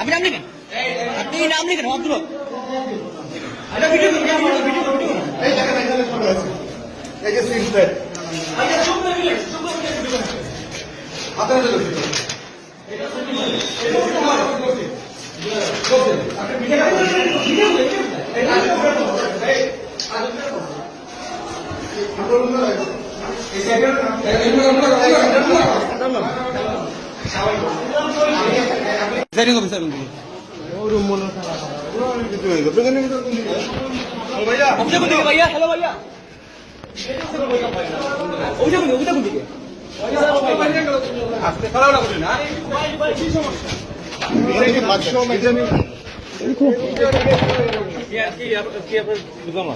আপনি নাম লিখেন, আপনি নাম লিখেন অব্দুল হক। এটা ভিডিও ভিডিও ভিডিও ভিডিও এই দেখেন এখানে সব আছে। এই যে সিক্স বেড আচ্ছা চুপ করে দিলেন, চুপ করে দিলেন ভিডিও করেন। আপনারা দেখুন এটা সত্যি বলে এটা সত্যি আপনি ভিডিও ভিডিও এই আজকে এই এই সাইডে প্রিসাইডিং অফিসার রুম মনে ভাইয়া অভিযোগ কোন দিকে ভাইয়া? হ্যালো ভাইয়া, অভিযোগ কোন দিকে? আজকে খারাপ লাগবে না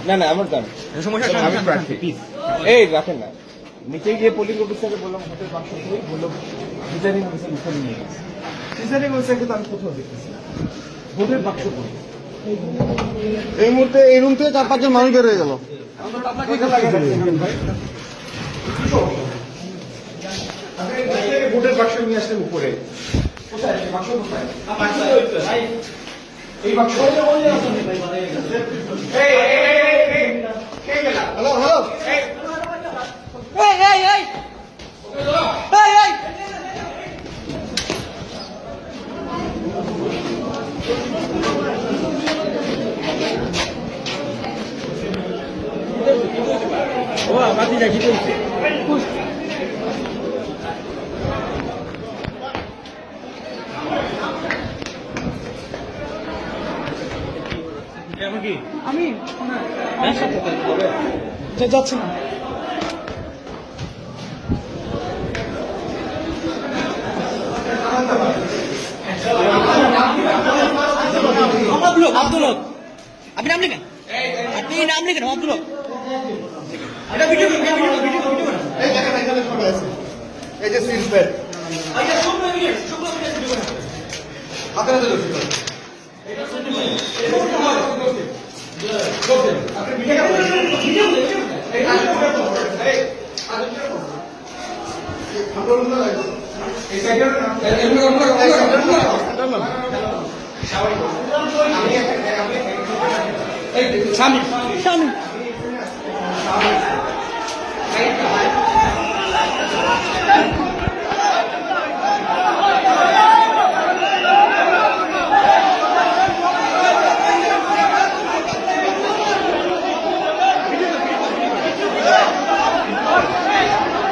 না না আমার জান সমস্যা আমি প্রার্থী এই রাখেন না নিচে গিয়ে পুলিশ অফিসারকে বললাম হোটেল বাক্স বললো প্রিসাইডিং অফিসার উঠে নিয়ে গেছে প্রিসাইডিং অফিসারকে তো আমি কোথাও দেখতেছি না হোটেল বাক্স এই মুহূর্তে এই রুম থেকে 4-5 জন মানুষ বের হয়ে গেল ভোটের বাক্স নিয়ে আসলে উপরে কোথায় বাক্স কোথায় এই বাক্স হ্যালো হ্যালো এই এই এই এই এই ও আমাদের দেখি বলছে আমি যাচ্ছি না। আব্দুল হক, আপনি নাম লিখেন, আপনি নাম লিখেন আব্দুল হক। এটা ভিডিও ভিডিও ভিডিও ভিডিও এই দেখেন এখানে সব আছে এই যে সিক্স বেড আচ্ছা চুপ করে দিলেন, চুপ করে দিলেন ভিডিও করেন। আপনারা দেখুন এটা সত্যি বলে এটা সত্যি আপনি ভিডিও ভিডিও এই আজকে এই এই সাইডে স্বামী স্বামী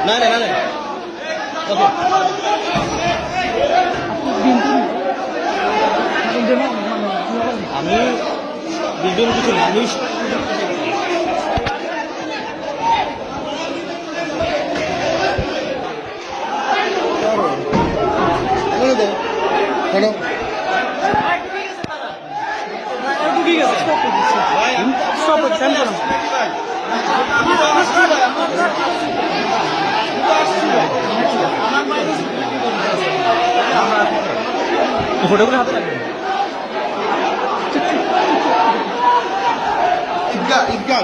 না না না ওকে আমি বিজন কিছু না আমি হ্যালো ঠিক আছে স্টপ করছি আমি করলাম ফটোগুলো হাতে রাখবেন ঈদগাহ ঈদগাহ